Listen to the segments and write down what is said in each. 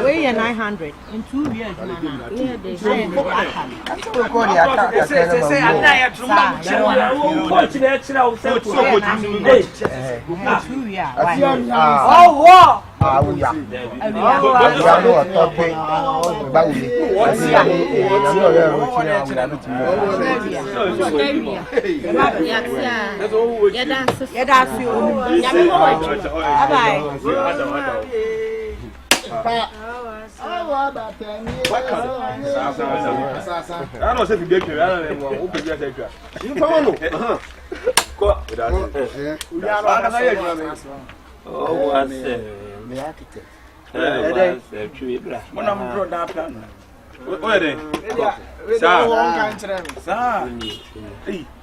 We're 900 in 2 years.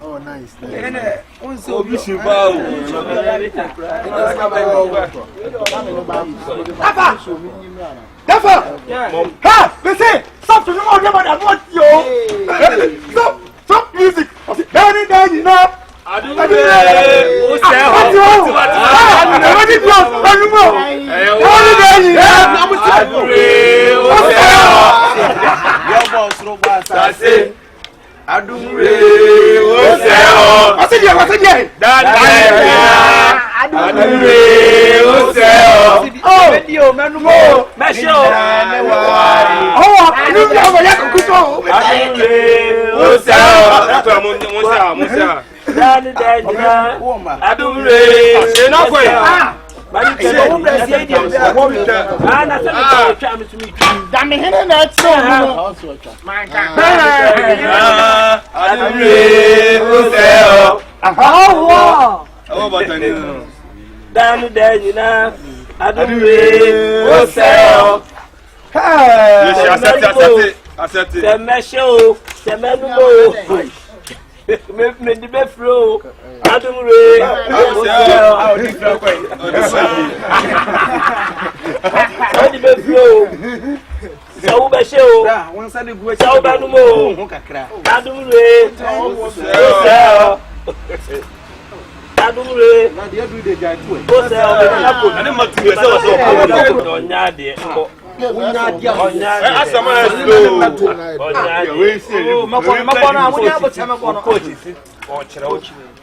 Oh, nice. Stop music.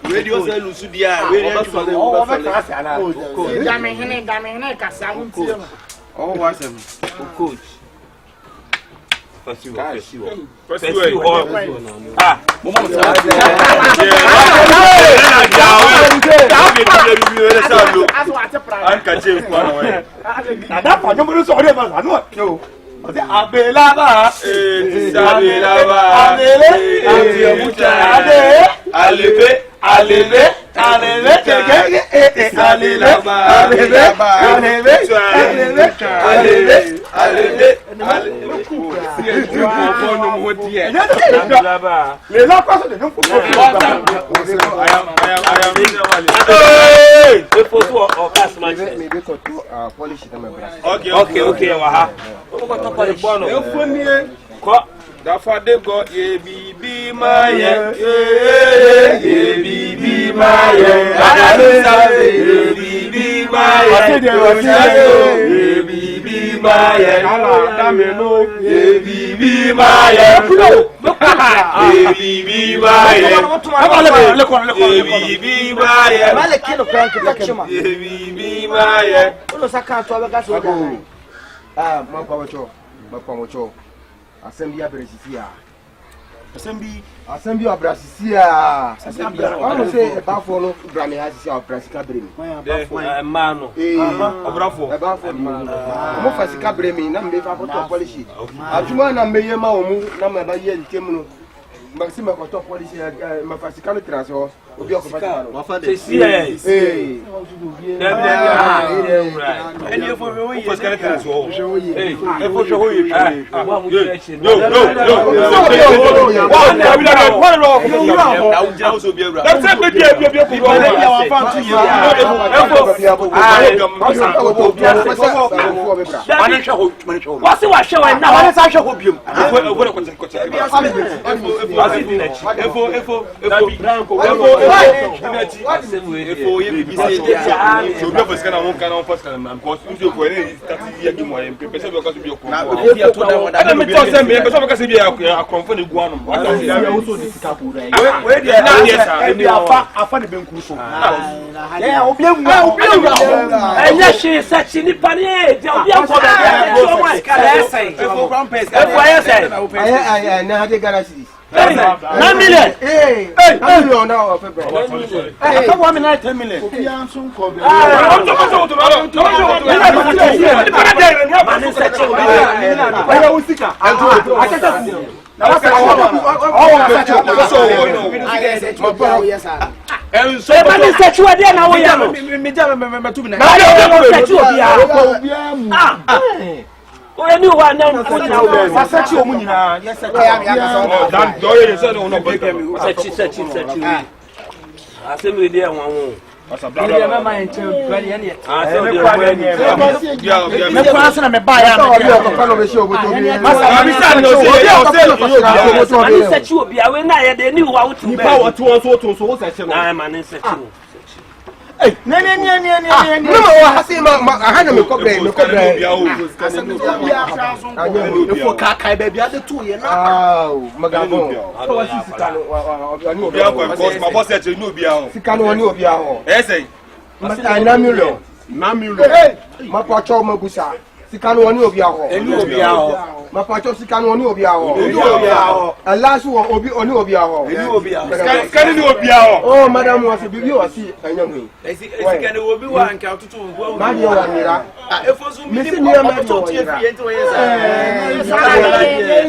Radio say Lusudia, oh, what's him? Coach. First you. Ah, Les gens passent de nous. Dafa de go ye bibi maye ye bibi maye ye bibi maye ye bibi maye dameno ye bibi maye ye bibi maye ye bibi maye Male kilo prank takema. ye bibi maye Uno saka to abeka so da. Mapamocho. Assembly Abrasisia. Assembly Abrasisia. I don't say about follow Grammy has your Brasica Brim. mano abrafo Mo fasika bremi na me fa photo polish. Atuma na meye ma omu na me ba ye ntemu no. Maxime photo polish ma fasika no transfer obi okofata no. Sikano oni obi aho. Mapacho sikano oni obi aho. Alasu obi oni obi aho. Sikano ni obi aho. Oh madam wasi bibi wasi anyamwe. Sikano obi wa nka tutu wo. Madi wa nira. Efosu Misi ni ama to tie fie nti wo yesa.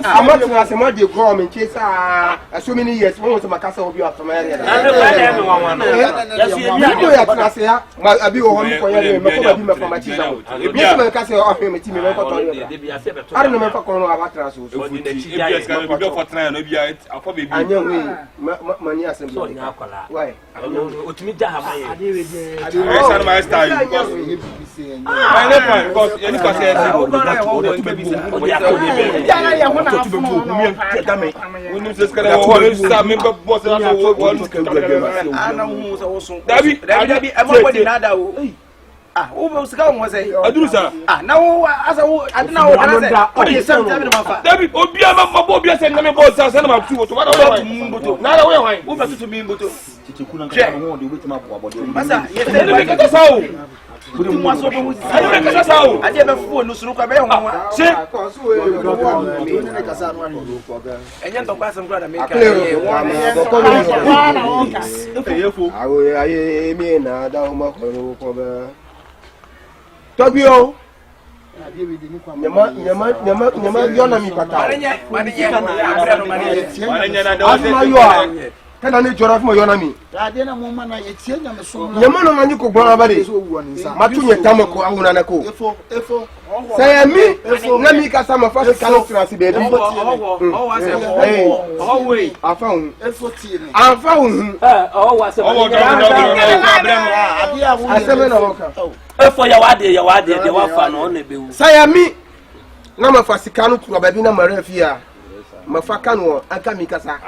Amatu na se madi go me chesa. So many years mo se makasa obi afama area. Yasu ya tunase ya. Ma abi wo ho ko yele me ko bi me fama chisa. Misi me kase o me ti me ko to. I don't know if I can have a so why? Uwe usika umwase. Adurusa. Na asa adina wo danase. Odi sem tabi na mafa. David obia mabo obia se na me boss asa na matu woto. Wada wo mboto. Na da wo hwan. Wo ba tutu mi mboto. Chichikuna kana ho de wetima abode. Masa, ye se me kata sawo. Budi mu aso bo mu. Ayo me kata sawo. Ade be fu onu suru kwa be ho ho. Se. Enye ntokwa asem kura da me ka. Awo aye mi na da o ma ko be. Tobio. Nyama yona mi pata. Marenye na da Asma yo a. kana ne jora fmo yona mi ade na mo ma na ye tie nya me so nyama no manyi ko gbon abade matu nye tamako awuna na ko efo say mi na mi ka sama fa ka no trans baby afa hu efo tie ni afa hu aseme na hoka efo ya wade de wafa no na bewu say mi na mafa sika no tro baby na mare fia mafa kanu aka mi kasa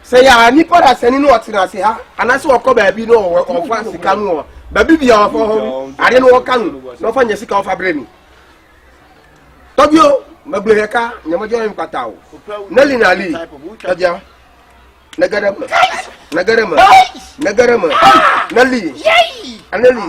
say ya ni pada seni no otina se ha anase okọ baabi no ofa sika no baabi bia ofa ho ade no kanu no fa nya sika ofa bremi tobio magbeheka nyamajo en patao nali nali aja nagarama nali anali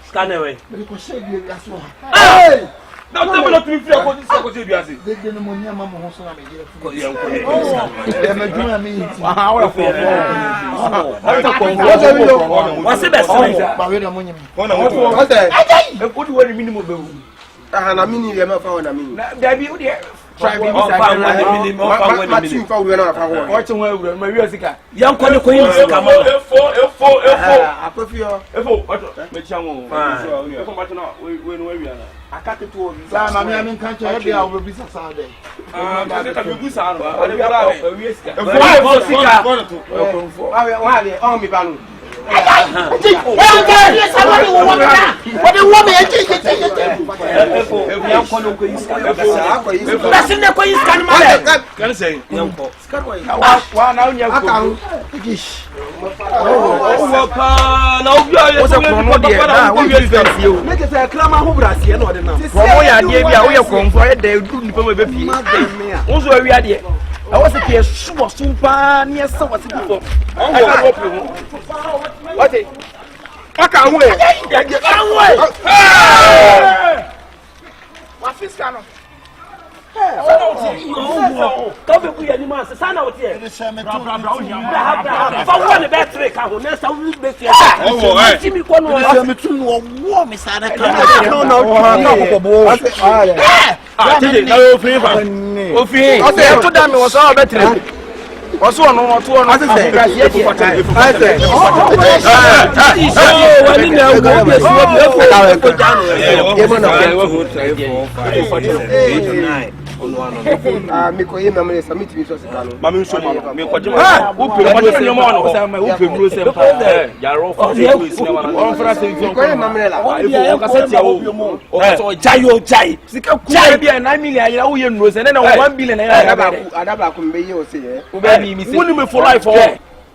Scan away. Now tell me to free ko se biase. De no monia mama ho so na me je. What's the best? Ba we na monia. What's that? E ko di woni minimum be wu. Ah na mini le ma fa wona mini. Da bi wo de try be I was a kid, super, super, near someone. What? I can't wait. What is going on? Don't be any man. Stand out here. For one battery, can next I will be here. Oh, Jimmy Cornwall, warm is at a no, was all better. Also, no, for life.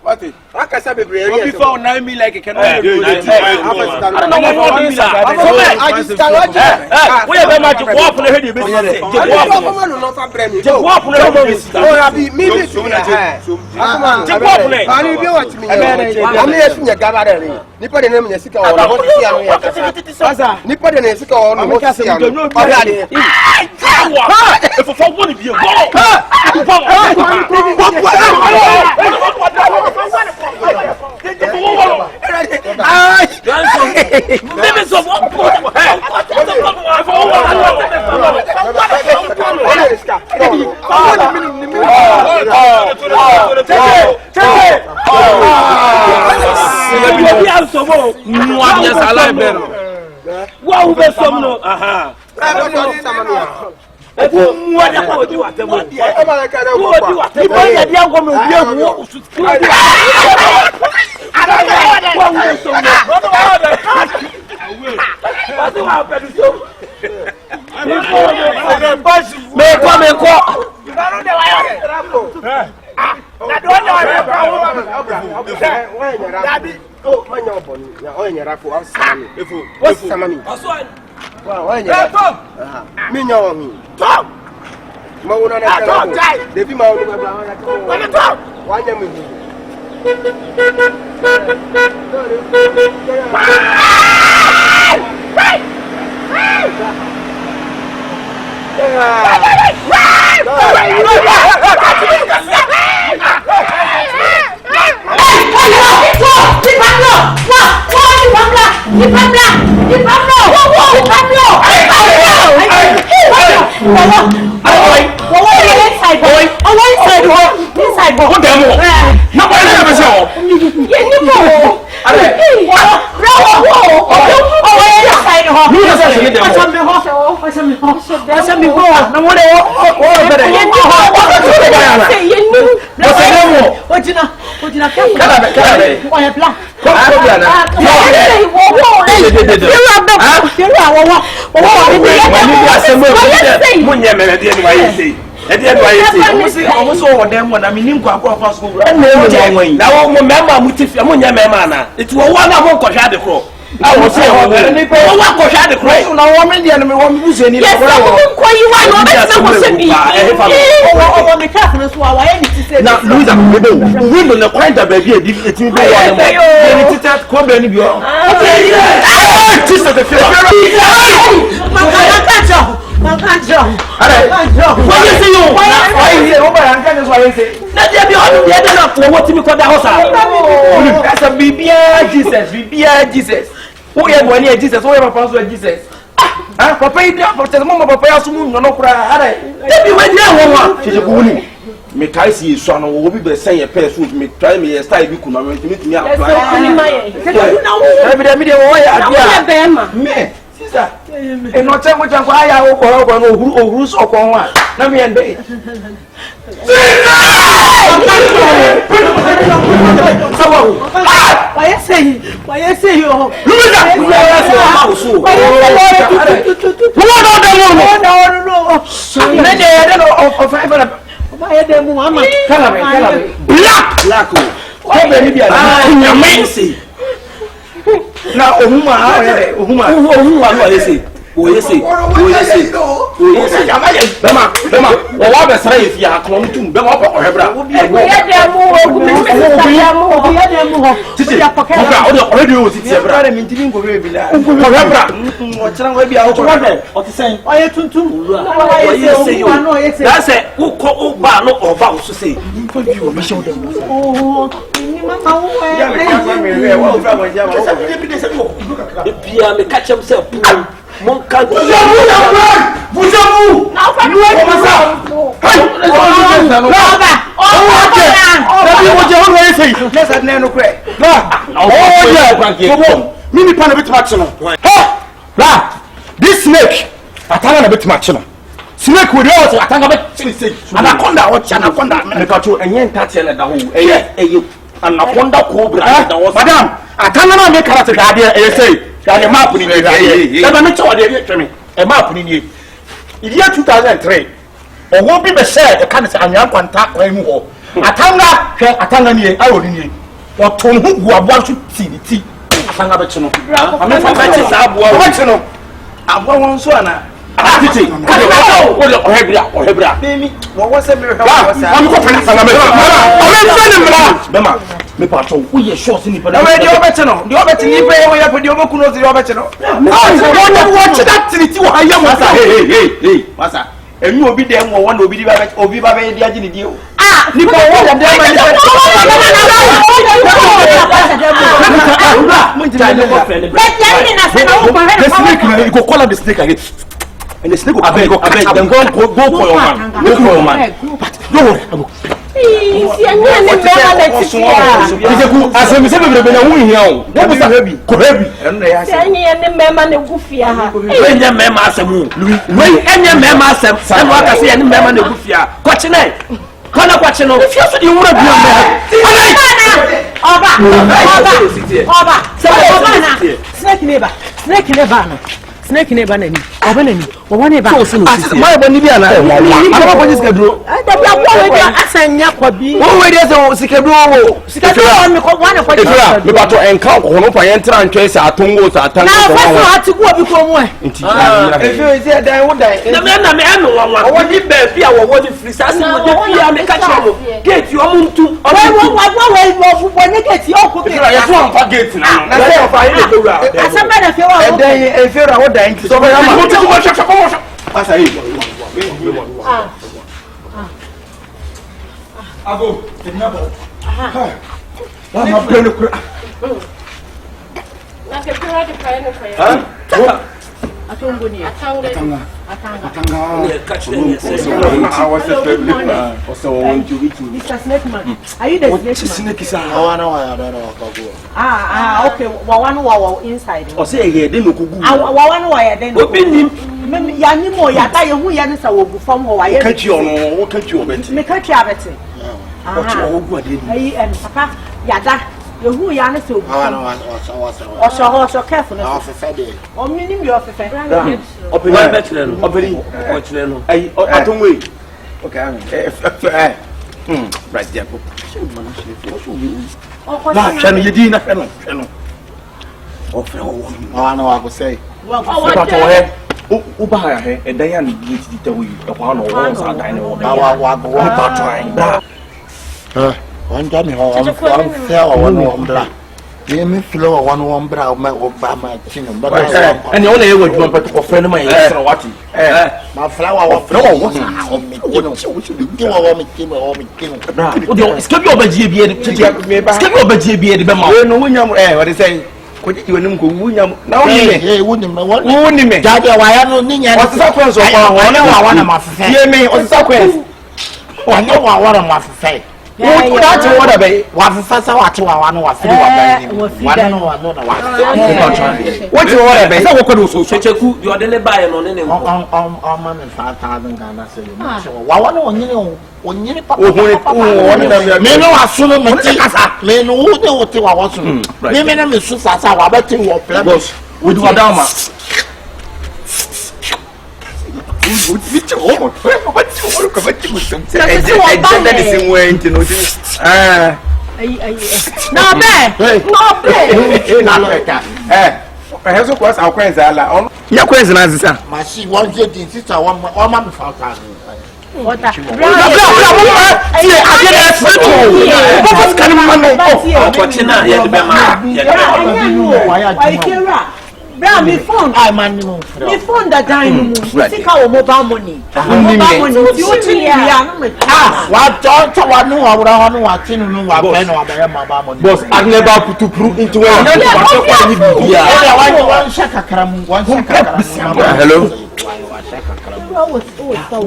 What is I can say before 9 million like can I don't know what this I just we have much to walk on the head business. I was saying, what the crazy? No woman, the enemy won't use any. Yes, I won't call you one. Now, Louisa, we don't find the baby. It's me. Jesus. Who are one year Jesus? Who are Pastor Jesus? Ah, Papa, Papa, no cry. Tell me when you want. Me kai see son will be saying a pair food, me try me a style you could not meet me up. Me, sister, and not tell what I or who's or one. Let me end it. Why say you? This snake, I can't a bit much. Snake with yours, I can't a bit. Anaconda, what anaconda, and got you and yen touch and the whole. Anaconda cobra, madam. I cannot make a guardian and say, that a map in the never met a map in you. In year 2003, or won't be the share the kind of young contact when you go. Atanga, Atanga, I will need. Or to who are one to see the tea. Atanga Bachino. I'm not for I'm one son. Hebra. Baby, what was a miracle? I'm going to me patrol, we are short in the Obettino. The Obettino, we have with your Mokuno, the Obettino. Watch that till it's I am. Hey, Massa. And you will be there, one will be divided or Viva the Agility. Ah, Nico, you call up the snake again. And the snake will go for your man. Go for your man. But no, si anya ne mema na tifia Ijeku asemise bebrebe na hu hia o wo busa ko hebi eno ya se anya ne mema na gufia ha enya mema asemu we enya mema asem se mo aka se enya mema na gufia ko chine kana kwa chino fia so di wura bia Oba snake neighbor nani obanani owane ba my boni bia na ama ko jiskaduro da bia kwa we asanya kwabi wo we dey say sikaduro me ko wane kwa efira me bato enka ko no pa yentra ntwe se atongo se atan na fa ati ko bi ko mu nti efira se dan wo dan na me eno wanwa woni ba bia wo woni free sase mo de bia me ka chemo gate yo muntu we ne gate yo ko efira yeso ampa gate na say ofa yin de wura asamba na fe wa dan efira wo dan so be ama mo tu ko shaka pasa yi Abo, tenabo. Mama pleno kura. Na ke kura de praia no praia. atongo ni atanga ne ka chine se Oso won jubiti. Mr. Snake Man, are you the snake man? Snake sa. Okay. Wawanu wa inside. Ose ye de no kugu. Wawanu wa ya den. obi nim Ya ni mo ya ta ye hu ya ni sa wo gu fam ho wa ye. Kachi ono, wo kachi obeti. Me kachi abeti. Ochi wo gu ade ni. Ayi en papa ya da. Ye hu ya ni sa wo. Oso careful na. O mi ni mi o fefe. obi wa betre no obi o chire no Ai, atonwe. okay Right there. O Na hwe no yedi na hwe no. Ofre wo. na wa go say Pato he. Uba ha he, edan ya ni yiti tawi. E kwa no wo sa dan no. wa go wa Pato an da. Wanda mi ho on fe o won ombra. Ye mi flo o won ombra o ma o ba ma chinu ba. Ene wona ye waduma pato ko fe no ma ye sra wati. Ma flower o No wo sa o mi chinu. Ti wo mi chinu o mi chinu. O de skabi obajie bi e de. Skabi obajie bi e de be ma. we no wunyam what they say ko ji wonim ko wunyam na wo ni me Eh woni me won. wo ni me Jadi wa ya no ni nya. o se sakwen so kwa ho Wona wa wana ma fe. ye me o se sakwen Wona wa wana ma fe. wo da ti wo da be Wa fe sa wa ti wa wana wa fe wa ba ni. Wa no wa no na wa. wo ti wo da be Say wo ko do so. checheku yo de le bae no ne ne nko Ma me 5,000 Ghana cedis. Wa wana onyini papa. o woni da me Me no asunu me ti me no wo de wo ti wa wo sunu me na me su sasa wa ba ti wo plan Boss, we do adama. Na be. eh so kwa sa kwen za la on ya kwen za na zisa ma si won je din sister wa ma me 5,000. Water. ko china ye de be ma ye de Bra me phone. Ai man ni mo. Me phone da dine mu. Sika wo mobile money. Mobile money. Ti o chi ya no me. Wa to wa nu wa wura no wa tinu nu wa pe no wa ba ma ba mo. Boss, I never put to prove into one. Wa shaka karamu wa shaka karamu. hello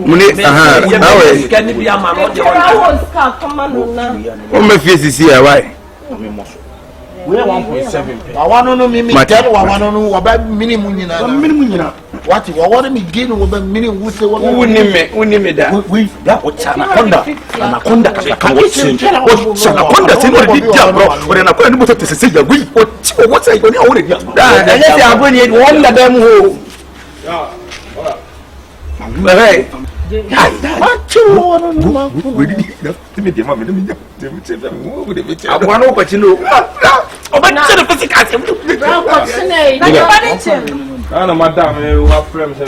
muni awe kan bi ama no de o me fie sisi ya why We 1.7. Wa wano no mimi tell wa wano no wa ba minimum nyina. Minimum nyina. What wa wano mi gain wo ba minimum wo se wo. Uni me da We da o chana konda ka wo chin. O chana konda tin o di dia bro. O na ko ni moto te se ya we. O chi o what say go ni o re dia. da ele ti agoni won da dem ho Hey. We did me dey ma me me dem che dem wo de me che. agwa no kwachi no O ba che de physical se. Ana madam wa frame se.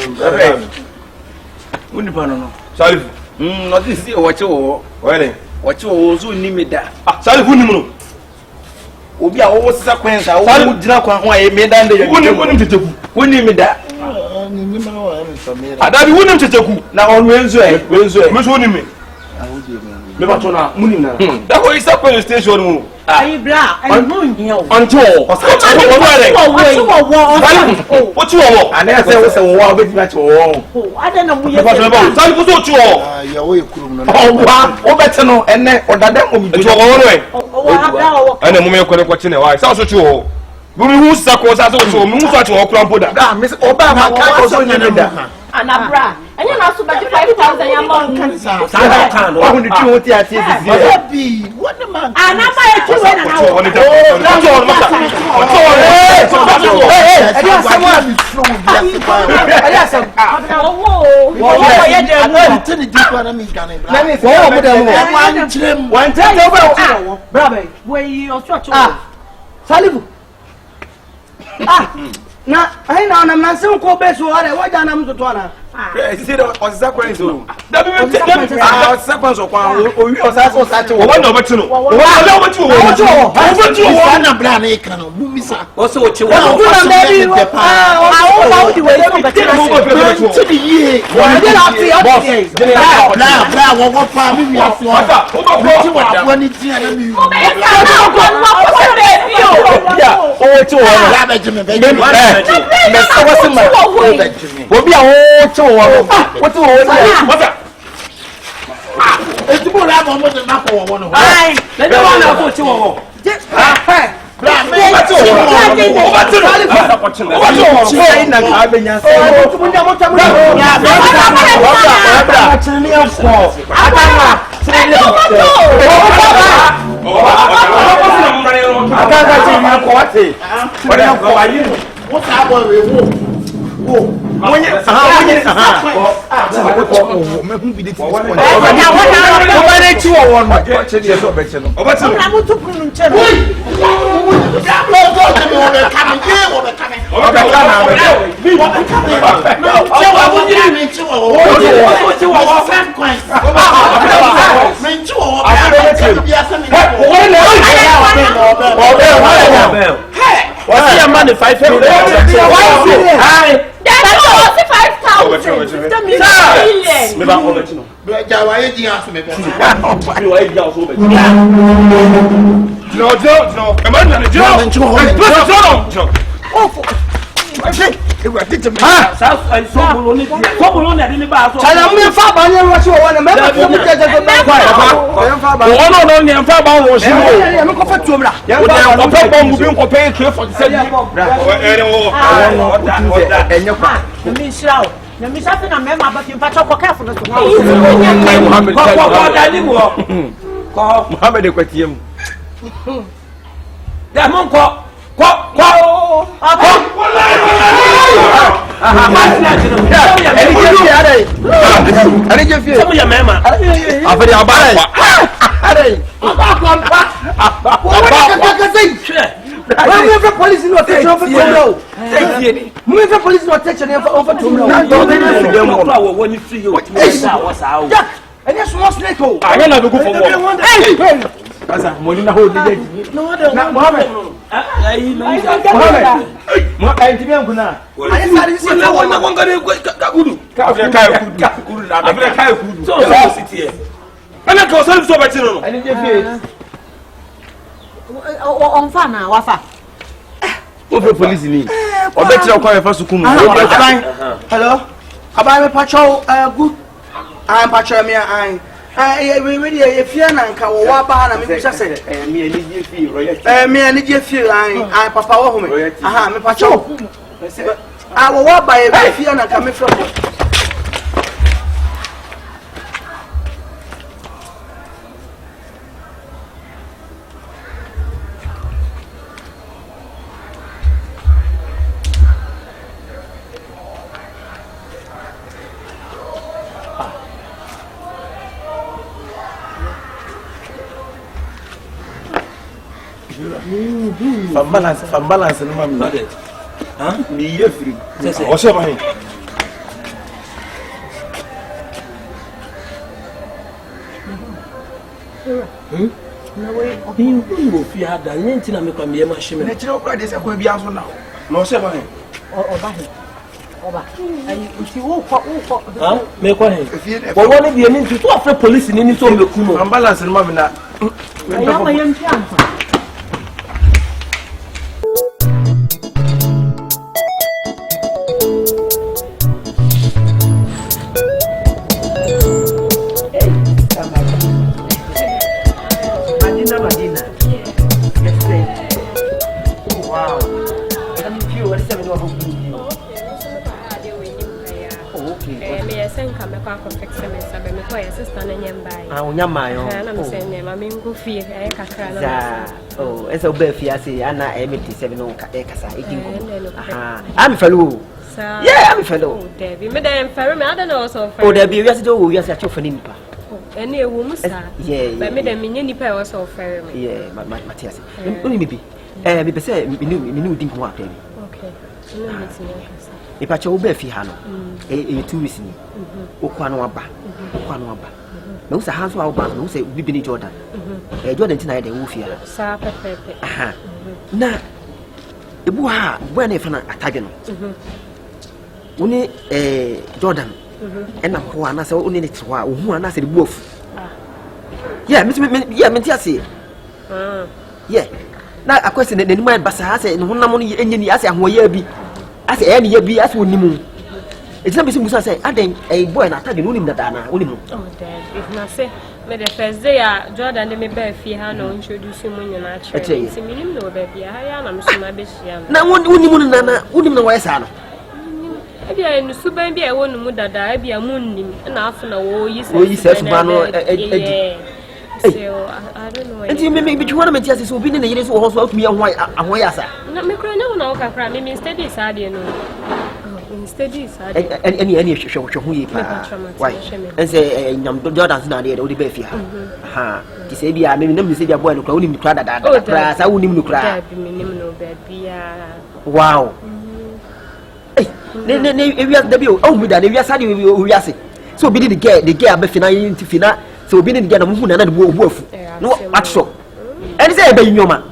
uni pa no Salif. no this is watch wo Where? watch wo zo ni me da Ah, Salif uni mu. obi a wo sisa kwensa wo dina kwa ho aye me da nda Uni teteku. uni me da ni ma wa mi family. Adabi uni teteku. na on wenzo e Me so uni me. Me ba tona muni na. That go Easter police station mu. Ayi bra, ayi no nya o. Anto. What you want? Ana ya say wo se wo wa obeti na che wo. Oh, ada na mu ye. Ba tona ba. Sai ko so tu o. Ya wo yekurum no. Owa, obeti no ene odada mo mi. Tu o wo no e. O abra o. Ana mu me ko ne ko chine wa. Sai so tu o. Gumi hu sa ko sa so tu o. Mu so ati o kura mpoda. Da, me oba ma ka ko so nyane da. Anabra. Anya na so baji 5,000 ya mon kan. Saa kan no. Wa hu ni ti ho ti ati ezi. Bi, what the man? Anaba ye tu we na na o. Na ai na na nansen ko be so are waja na mtoto ana See the consequence o. Da bi me consequence kwa o wi o sa so sa che O wa na obeti no. O wa na obeti o. Obeti o. Na bra na ika no. Bu bisa. O se o che wo. O di we so be To the year. Bra wo go pa mi wi afo. O ba ko. Ti wa afo ni ti ana mi. O be ka ko ko be bi o. ya o che wo. Bra be jime be. Me so wo se ma. Obi a o che wo. What do you want? What's up? Etu bo la mo mo de ma ko wo no. Ai, le de wa na ko che wo. Bra me ba to wo. O ba to no. O ba to wo. Sai na ka be nya sai. O tu munya mo ta mu. Ya bra. Bra chini ya ko. Atanga. Chini ya ko. Atanga chini ya ko ate. Ore ko ayi. What ta bo we wo. Wo. Onye Me hu bi de ti. o ba ne chi wo wo no. Che ni so be che no. O ba ti no. na mu tu kunu nche no. Bra mo go te me wo be kam ye wo be kam. O ba ka na be. Che wa wo ni me chi wo wo. O Che wa wo friend coin. Me chi wo wo. Bi asa me. O ne o be. What's your money 5,000? Ai. That's also 5,000. That means million. Me ba ko be no. Bra ja wa ye di asa me be. Me wa e ja so be. No. E ma na jo. Sa so bolo ni. Ko bolo na ni ba so. Ala me fa ba ne ro si wo na me ba ko mu jeje ko ba kwa. O no no ni mfa ba wo shi mo. Ya me ko fa tuom la. O de ko pe bomb bi ko pe K47. O ere wo. Enye kwa. Na mi shira o. Na mi shafi na me ma ba ki mfa choko careful no so. Muhammad Ko da ni mo. Ko Muhammad e kwatie mu. da mon ko. Ani je fie. Samu ya mema. Afedi abare. Are. Wo ka sei. Wa me fa police no te cho fa tuom. Mu fa police no te cho ne fa tuom. Na do be na se dem ko wo woni free yo. Wa sa o. Ene small snake o. Anya na be go for mo. Asa mo ni na ho di je. Na Mohammed. Ai no. Mohammed. Mo ai ti bien kuna. Ani sa di si na wo na. Ka gudu. Ka kudu na be ka kudu. So city e. Ana ka so so be ti no. Ani je fie. On fa na wa fa. O fe police ni. O be tira kwa fa sukun. Hello. Aba me pacho good. I'm pacho me ai. We dey fear na nka wo wa ba na me bisa se. Me ani je fie royalty. Me ani je fear ai papa wo ho me. Aha me pacho. Wo wa ba e fear na nka me from. From balance no mam. Ni ye free. O se ba hin. Ngo fi ada nyenti na me kwa me ma hye me. Na kire okra de se kwa bia so na. No se ba hin. O ba he. Oba. Ayi usi wo kwa. Ah, me kwa he. Bo woni bi emi ntu to afre police ni so me ku mo. Am balance no ma me na. Ya ma yem fiam. Madina. Wow. I'm few what 7 of me send come back from fix me sabe me kwa sister na nyamba yi ah onyama yo na me send me ma me ngu fie e kakra na za oh esa oba fie ase ana MT7 no ka e kasa e dinko ah am fellow yeah am fellow oh Debbie me dem fere me I don't know so fere oh Debbie we ase do we ase acho fani nipa ene ewu musa yeah but me dem nye nipa e was so fere me yeah Matias oni bibi me be say me ni dinko wa Debbie okay no me tin ya ipa che oba fie ha no 2 weeks ni okwa no aba na usa hanso awo ba na usa bibi ni Jordan Jordan tina de wo fie sa pepepe aha na ebu ha bo na efa na atage no woni Jordan ena ko ana se woni ne twa ohu ana se de bu ofu yeah me ti ase yeah na akwese ne nimu basa ase no honam no enye ni ase ahoya bi ase ene ya bi ase onimu etina bisi musa say aden boy na atage no nim dada na onimu oh dad if na say me the first day Jordan de me ba fie ha no introduce mu nyina chere si minim no ba bia ha ya na me so ma be hia na onimu na onimu na wa sa no ebia no suban bia wo no mu dada ebia mu nnim na afa na wo yi se suban no so I don't know enti me bi twa na me ti ase so obi ne yire so ho so atumi ahoy asa na me kro nya na wo kakra me study sa de no study sa de any hwehwe ho yi pa why ense nyam Jordan na de o de ba fi ha ha ti se bia me nem se bia boy no kra onim kra dada kra sa onim no kra me nim no ba bia wow ne ewia da bi o mu da ne ewia sa de ewia se so obi di the girl ba fina yinti fina so obi ni the girl na mu na de bu afu no atso eni se e ba nyoma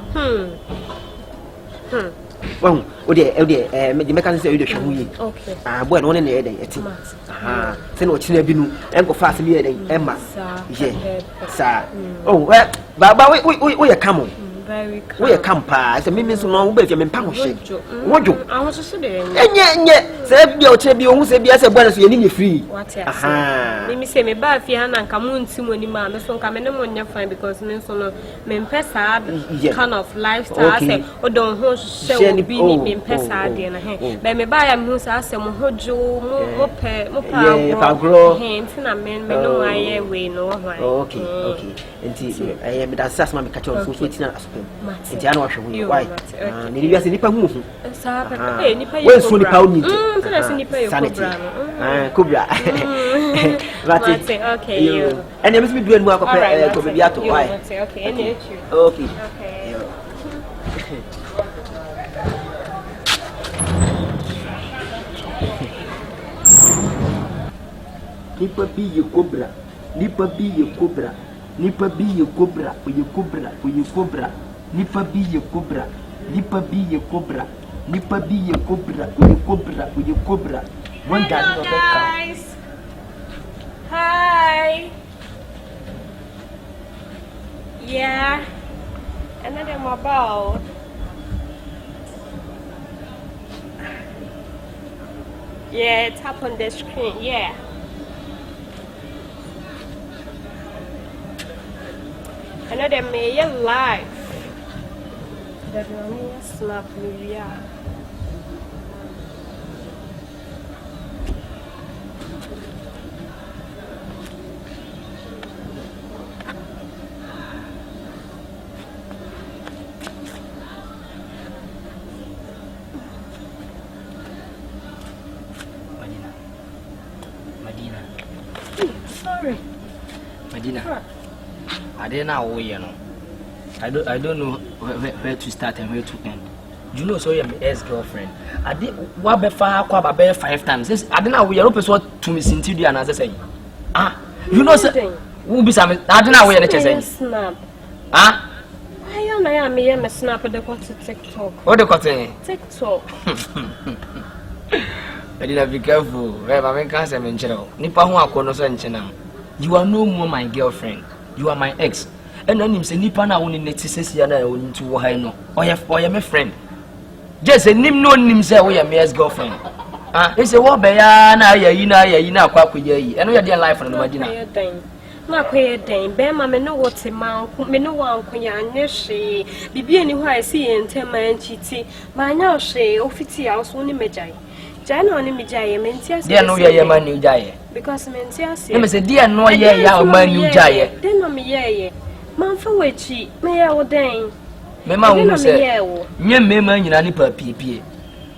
well o de me de mekan se e de hwu yi okay ah boy no ne e den eti aha se no china bi nu enko fast mi e den e ma ye sa oh baba we come very calm we campa se mimi so no wo ba fi me mpa ho hye wojo ahun so de enye se bia o che bi o hu se bia se boy so ye ni free aha mimi se me ba fi ha na nka mu ntimo ni ma me so nka me ne mo nya fine because me so no me mpesa kind of lifestyle say o don ho hye o bi ni me mpesa de na he ba me ba ya me hu sa se mo hojo mo pa gro he ntina me no aye we no ho okay enti me da sas ma me ka che so tina enti ana wa hwe hu why ni bia se nipa hu sa nipa we so nipa uni ntina se nipa yo Cobra That's it. Okay, you. And you must be doing more compared to Biato. Why? Okay, and okay. Nipa bi cobra. Nipa bi cobra. Nipa bi cobra. We cobra. We cobra. Nipa bi cobra. Nipa bi cobra. Nipa bi cobra. We cobra. We cobra. One guys. Hi. Yeah. Another mobile. Yeah, tap on the screen. Yeah. Another me live. That's me snap me. Yeah. Medina, I didn't know you know. I don't know where to start and where to end. You know, so you're my ex-girlfriend. I did what be far 5 times. I didn't know we are open to me since you and as I say. You know, sir, who be some I don't know where the snap. I am a snap at the TikTok. What the cotton? TikTok. Medina, be careful. Remember, I can't say mention. Nipa who are connoisseur. You are no more my girlfriend. You are my ex. And then him say Nipa na only next year na only to why no. Or you my friend. Just a nim no nim say we are my ex girlfriend. He say what be ya na you na kwa kuye. And we are there life on the Medina. Na kwe den be ma me no wote man me no wan kunya anye hwe bibie ni ho a si entema nchiti ma anya hwe ofiti a so ni mejai jai no ni mejai me ntia se dia no ye man ni jai because me ntia se me say dia no ye ya man ni jai den no me ye man fa wachi me ye wo den me ma hu se nye me ma nyina ni pa piepie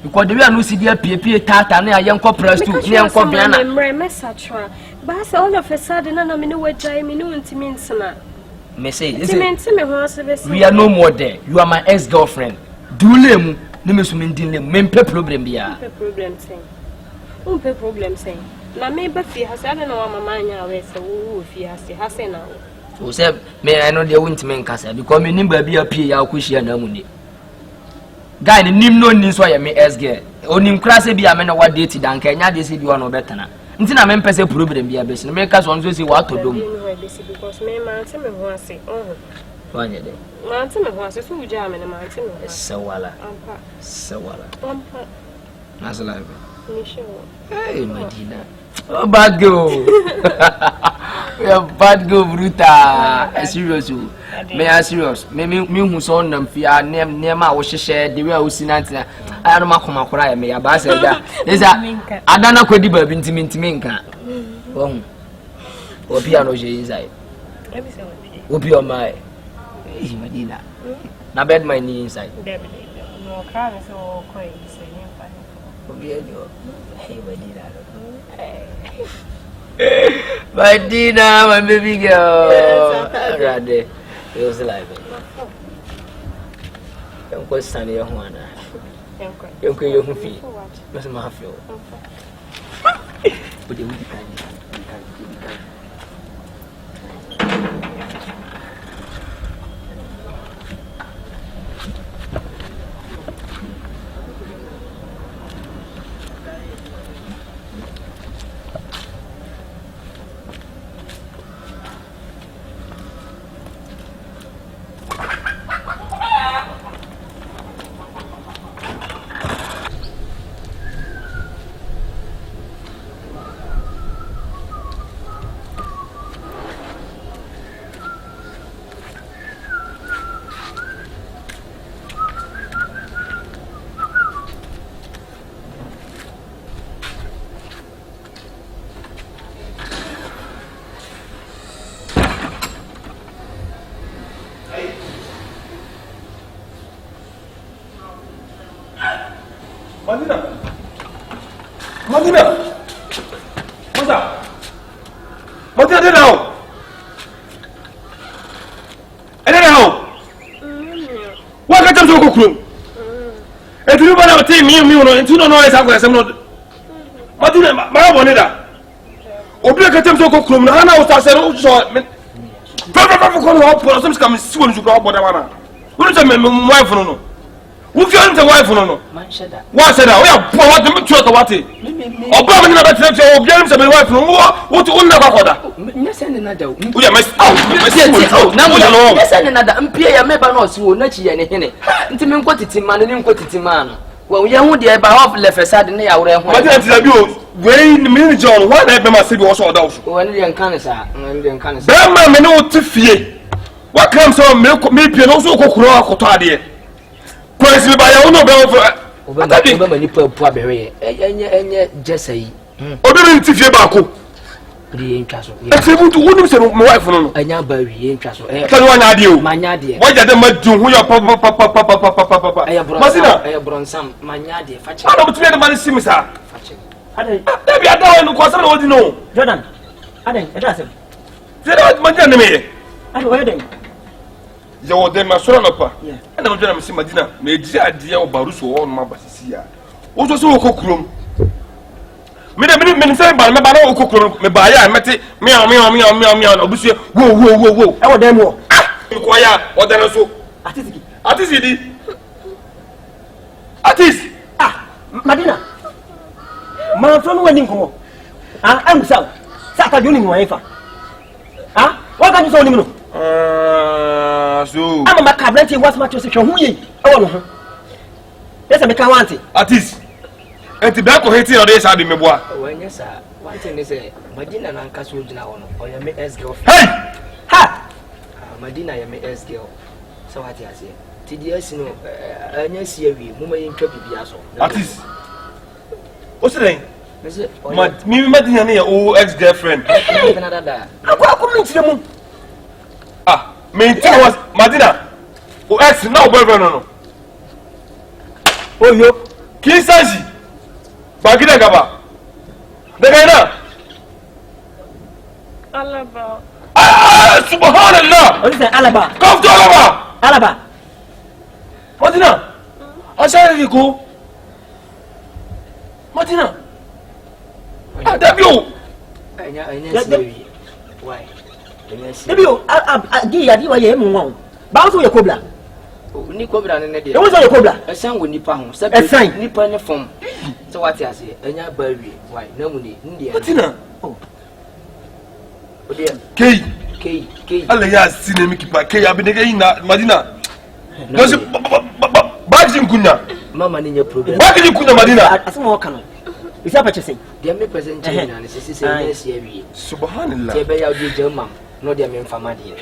because the way I no see dia piepie tata na ye nko press to ne nko bia na me satra. But all of a sudden, I know what I mean. Me say, we are no more there. You are my ex-girlfriend. Do lemu, no me sumindin lemu. Me pe problem biya. Pe problem saying. Na me be fi has I don't know what my man we say wo fi has na. So say me I know they won't me nkasa because me nimba bia pie ya kwhia na mu ni. Guy ni nim no nin so ya me ex-girl. Onim kra se bia me na what date dan ka nya de se bi wa no betana. Ntina me mpese problem bia besi no me ka so nso si wa todom because me man se me ho ase wanye de man se me ho ase so uja me na man se me ho sawala ampa nasala ni show hey Medina oh bad girl we are bad girl bruta serious me are serious me hu so nam fi nema wo hyehyɛ de we a wo sinantina ayano makoma kora ya me ya ba se da eza adana kwadi ba bintimi nka wo obi ano je inside obi o mai Medina na bed my knee inside no car so ko ise yin fa obi edo hey Medina Medina my baby girl rade it was like I'm going to stand here, Juana. You're going to feel. What's my feel? But you can't. Madina. What's up? Madina, I don't know. What can you do? If you want to take me, and you don't know exactly what I'm Madina, my bonita. Obligated to go home. Hana was I said, oh, so. Some come soon to go up. What is my wife? No. Who feels the wife? No. Why said I? We are poor. What the truth about it? Obama never said to Obiam to my wife. No more. What to never order. Yes, and another. We are messed out. Yes, and another. And Pierre, maybe not so much. And to me, what it's man and what it's man. Well, we are only about left a side in the hour. What did I do? Wait a minute, John. What I must say was all out. When the uncancer and the uncancer. Bama, me no to fear. What comes on milk, maybe also cook Cotadia. Praise me by your own Obama, you put Poberry, and just say, Obama, if you're back. It's able to win some wife on a young baby in Castle. Can one idea, my idea. Why did the do who your papa? I have brought some, my idea. I don't know the money, Simisa. Maybe I don't know what I know. Jordan, I didn't address him. They don't my enemy. I'm wedding. You were then my son up. And I'm going to see Madina, made the idea of Baruso on my Basia. Also, so cook room. Many say, but my cook room, me buy, I met it, meow, Obusia, whoa. I would demo. Inquire, or then so. Artist. Madina. Man from wedding come. I'm so. Sata Juni wife. What can you say no? So I'm a cabinet was much to say who ye. Oh. Yes, I make want it. At least. And the back of hating or this had me boy. When yes, sir. One thing is a Madina and Castle now or your ex girl. Hey! Ha! Madina, your ex girl. So what I say. TDS no, and yes, you move in Piasso. At least. What's the name? Me, Madina, your ex-girlfriend. I'm coming to the moon. Maintain was Madina. Who ex now boyfriend no. Oh yo. Kinsaji. Bagida Gaba. Degana. Alaba. Subhanallah. What is that? Alaba. Come to Alaba. Alaba. Madina. Asari go. Madina. Debio. Why? Debio, I give you a year one. Bounce your cobra. Ni cobra and it was your cobra. A son with Nippon, a sign, Nippon form. So what I say, and your baby, why, no money, India. Madina. Oh, dear. K. Alayas, Cinemiki, K. Abinegina, Madina. Does it Bajim Kuna? Mamma in your program. Why did you put the Madina? As more canon. Is that purchasing? Dear me present and Subhanallah. Tebe ya di German, no dia me mfama di.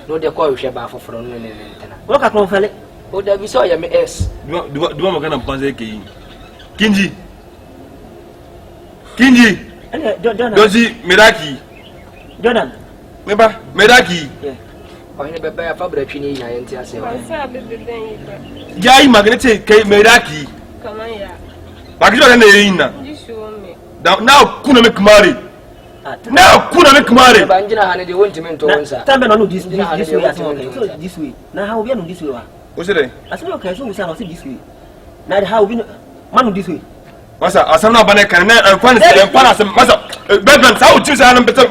No dia kwa hwe ba foforo no ne ntena. Wo ka kron fele. O da bi so ya me S. Do magana mpanze ke yi. Kinji. Dozi Miraki. Jordan. Meba Miraki. O ne bebe ya fabra twini ya yenti ase. Sa bebe den yi. Yayi magnete ke Miraki. Kama ya. Bakijwa na yina. Now kuna make marry. Now kuna make marry. Banjina hane de wonti men to wonsa. Tambe no this way as well. This way. Now how we no this way wa. O se dey? Asem okay so we say no say this way. Now how we man this way. Masa asam na bana kan na amfani sai amfani asam masa bedroom sa uchi sai nan beto.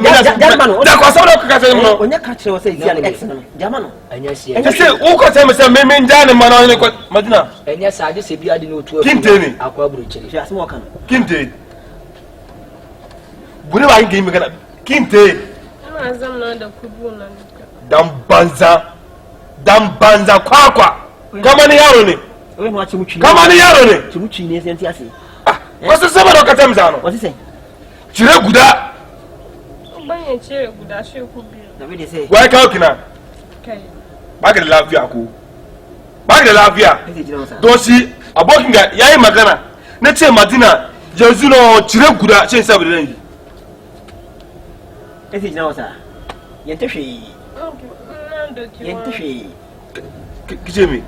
Da ko asam na ka sai mo. Onya ka kire wo say dia na ex no. Dia man no. Anya si. Anya say o ko sai me say me njane man no ko Madina. Anya sa de se bia de no tu. Kinte ni. Akwa buru chiri. Asem o kan. Kinte. Bune ba yin magana Kinte. Ina zam na da kubu na. Dan banza kwakwa. Kama ni yaro ne. We ma chimuchi. Kama ni yaro ne. Chimuchi ne senti ase. Wasu sama da katam zano. What is say? Cire guda. Ban cire guda shi ku biyu. Na me dey say. Wai kawo kina? Kai. Ba ka da lafiya ko? Ba ka da lafiya. Dosi abokin ga yayi magana. Na ce Madina yanzu no cire guda ce sai bude nan. Ese jina wasa. Yente hwe. Yente hwe. Kice me?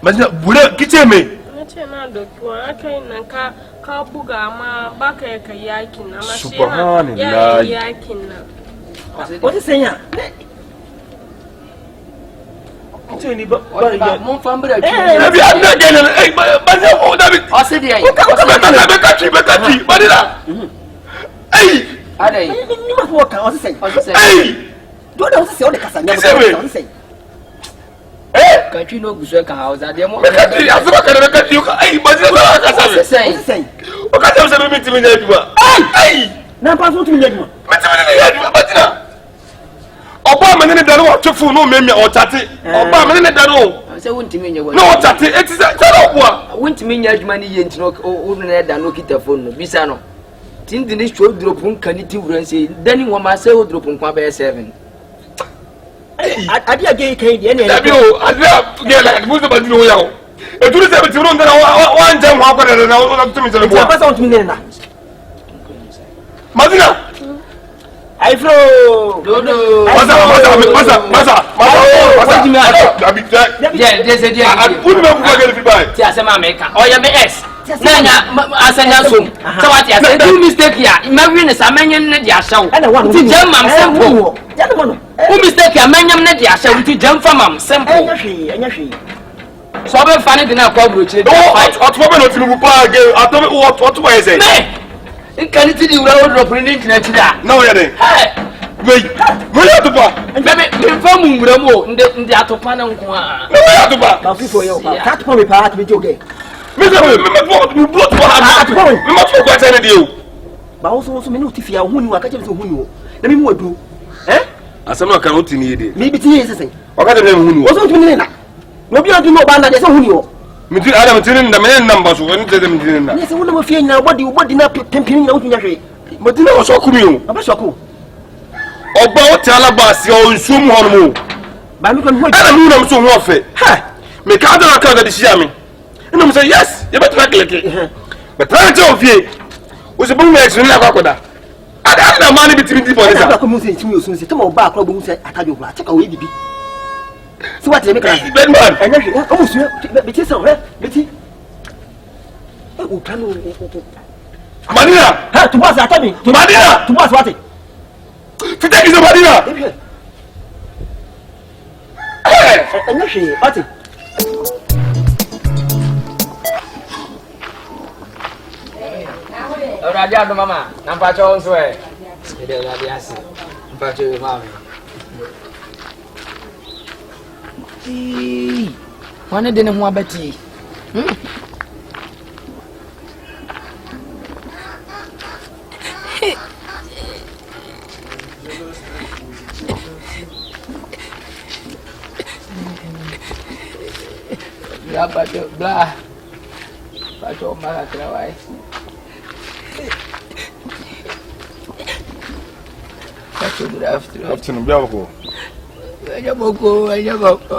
Madina bude kice me? Ce na dokuwa akai nan ka buga ma baka ya kai yakin na ma Subhanallah. yakin na. What is saying? Kice ni ba mon fambra ki. Na bi an da gele ba ne o da bi. O se dia. Ka be ka ci Madina. Ai. Adai. Ni ma ko ka o se say. Ai. Do da o se say o de kasa nya o se say. Country no guso ka hausa de mo. Country azuba ka da country ka ai Madina ka sabe. Say. O ka tell say me timi nya duba. Ai. Na pa so timi nya duba. Me timi nya duba Madina. Oba me ne dare o twefu no me o tate. Oba me ne dare o. Say wontimi nya wo. No o tate eti say obua. Wontimi nya adwuma ni ye ntino o ne da no kita phone no bisa no. Tindi ni show drop nkani ti wuran say dani wo ma say o drop nkwa be 7. Adi age kai de ne. Dabi o adi gela buzo ba dino yawo. E duru se biti ron da wa njam wa ko da na o tumi se bo. Ba sa on tumi ne na. Madina. Ai fro. Dodo. Masa. Dabi de se dia. Unu me ku ga fi bai. Ti asema America. O ya me S. Nanya asanya som. So what ya say do mistake ya. Imagine na samenyen ne dia shaw. Ti jam mam simple. Ya no no. Who mistake ya menyam ne dia shaw ti jam fa mam simple. Anya hwe. So be fane de na kwa broche. O to be no tinubu pa ge atobe o to wa say. Me nkani ti di wura o drop ni ntina ti da. Na o ya den. Wei. Mo ya to pa. Me fa mu wura mo nde atopa na nko a. Na o ya to pa. Ba fi fo yo pa. Tat po me pa at me joge. Me blood for her. Me must go attend you. But also me no tifia hu ni wa ka che so hu ni wo. Na me mu adu. Asama kan oti ni de. Me bi ti yen sesen. O ka de me hu ni wo. O so ntumi ni na. No bi adu no ba na de so hu ni wo. Me ti adam ti ni na me namba so ni de me ti ni na. Ni se wo na mo fie nya body na pimpin nya wo nya hwe. Mo ti na o so ku mi o. Aba so ku. Ogba o ti alagba si o nsu mu hono mo. Ba mi ko mo. Ana mu na mo so ho ofe. Ha. Me ka do na ka de sia me. Ina mo say yes, you better click. But try to fie. O se bu me explain na kwakoda. Ada na mani bitimi di for this. Ada ko mu se ntimi osun se temo ba akro bo mu se atajo hura check away bibi. So what dey make am? Bad man. Anya hwe, o mu su be ti san he, be ti. O kanu. Madina. Ha, tu boss atami. Madina. Tu boss what? Fita ki Madina. Anya hwe, what? Ora dia do mama, nampak cowok suwe. Dia dah biasa. Nampak cowok mama. Mana dia nak muat bati? Berapa tu belah? Baca marah terawai. Good afternoon, Biako. Aja boko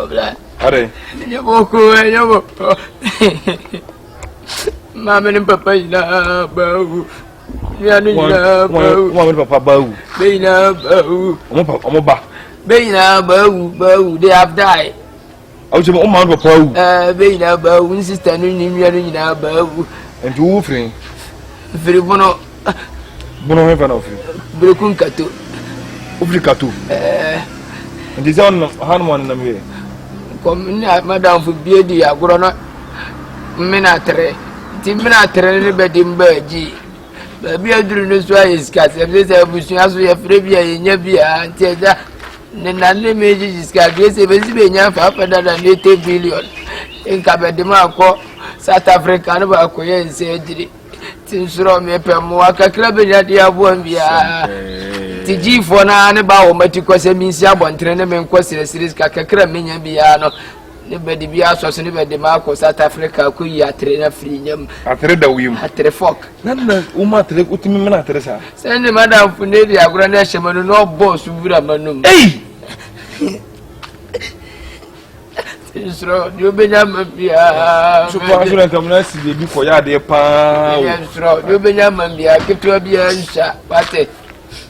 bla. Are. Aja boko. Mama ni papa ina bau. Ya ni ina bau. Mama ni papa bau. Be ina bau. Omo ba. Be ina bau. They have died. Au je mo ma papa bau. Be ina bau. Ni sister ni ya ni ina bau. And you free. Free bono. Bono he fa na free. Brekun kato. Obrigado. And this on Hanwan na me. Come na madam fu biedi agoro no minatre. Ti minatre ni bedim baji. Ba bi aduru no so iska se se busu aso ye fre bia ye nya bia nteja. Ne na ne meji iska grese be si be nya fa pada na 80 billion. Enka bedim akọ South Africa no ba akọ ye nse ediri. Tin suro me pe mo akakra be nya dia bo bia. Ti G4 na ne ba wo mati kwase minsi abontre ne men kwasire series kakakra menya bia no ne bedi bia so ne bedi ma ko South Africa ko yi atre na free nyam atre da wim atre fok na uma atre utimi mena atre sa sende madam fune di agura na hemanu no boss bura manum Isro dio benya mabia so kwa so nka mna si bi ko ya de pa Isro dio benya mabia keto bia nsha pate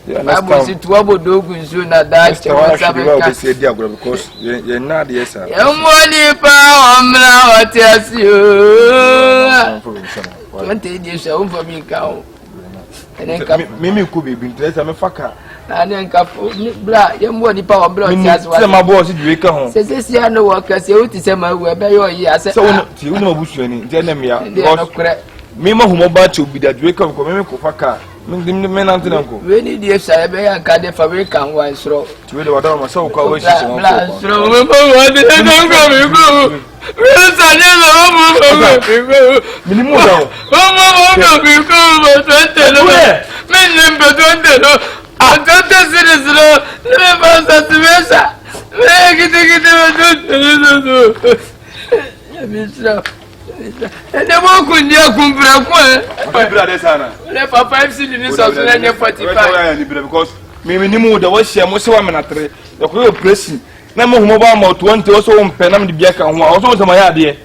Bible si tuwabo dogu nsu na dache wasabeka say dia agro because ye na de sir Yamwani pa omra watiasio Wante di sha umfa mikao mimi ku be bi ntresa me faka na nka bra yamwani pa omra watiasio se ma boss di ka ho se si ano wakase uti se ma we be yo yi ase se wono ti wono mabusuani nte na me ya me ma humo ba che obi da dwe ka ko me ko faka me na ntina ko we ni die sha be ya ka de fa we kan wa sro ti we de wada ma so kwa we shi so bla sro me mo wa de don ko mi ko we sa ne lo mo mi ni mo da mo mi ko mo tete lo me ne be tete lo a tete siro ne ba sa tibesa me gite mo tete ya mi sro ene mo kundia kumpra kwa kumpra de sana le papa FC ni so so na 45 because me ni mu da wo hia mo se wa menatre e ko pressing na mo humo ba ma 20 o so wo mpe na me bia ka ho o so so ma ya de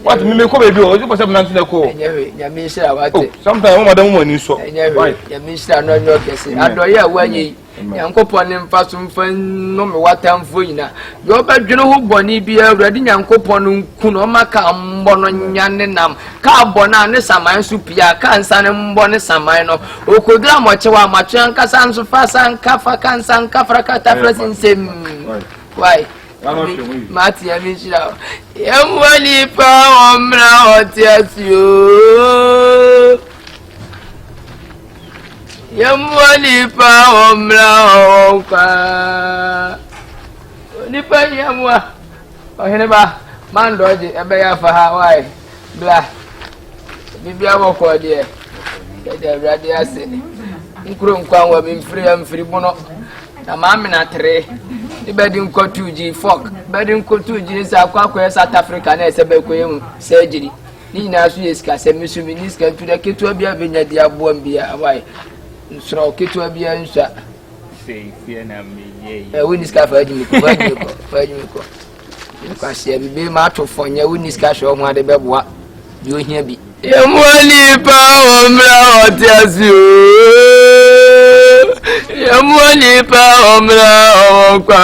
what me ko be bi o so na ntine ko ya me shira wate sometimes mo madam mo ni so ya me shira no nyo kese adoye awanyi Nyankopon mfa so mfa no me watamfo nyina yo ba dwene ho boni bia awrade Nyankopon nku no maka mbo no nyane nam ka bona ne saman su pia ka nsa ne mbo ne saman no okodra mo chewa macho nkasa nso fa san kafa kan san kafra ka tafra sem why mati ya mishira yamwani pa omra otiasio Yamwani pa omra oka Nipa yamwa Ohene ba Mandoji ebe ya fa Hawaii Bla bibia wako de de awurade ase nkuro nkwa wa mfiri bono na maame na tre de bedi nko 2G fork bedi nko 2G sa akwa South Africa na ese be koyem surgery ni na so yeska se misumi ni ska tu de ketu bia benya dia abo ambia wai nsoro ketu bia nsa sei fie na me ye we ni ska faji mi ko kwa se bi ma to fonya we ni ska sho ho ade beboa di ohia bi Yamwani pa omra otiasi o. Yamwani pa omra okwa.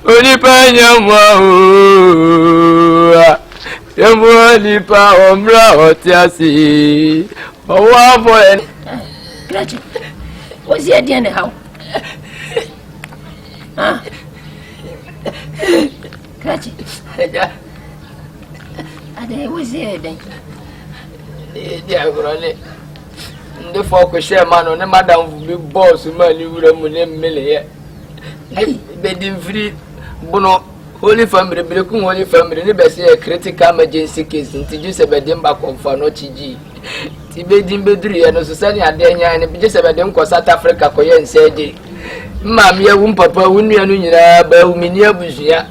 Onipa yamwa o. Yamwani pa omra otiasi. Owa boy. Graduate. What's the idea now? Ah. Graduate. Ade wose den dia grole nde foko shema no ne madam bi boss ma ni wura mu ne mele ye be din free bono holy family be ku holy family ne be say critical emergency case nti ju se be din ba konfa no chiji ti be din be duru ye no so sani ade nya ne bi ju se be din ko South Africa ko ye nseje mam ye wum papa wunu anu nyira ba wumini abusua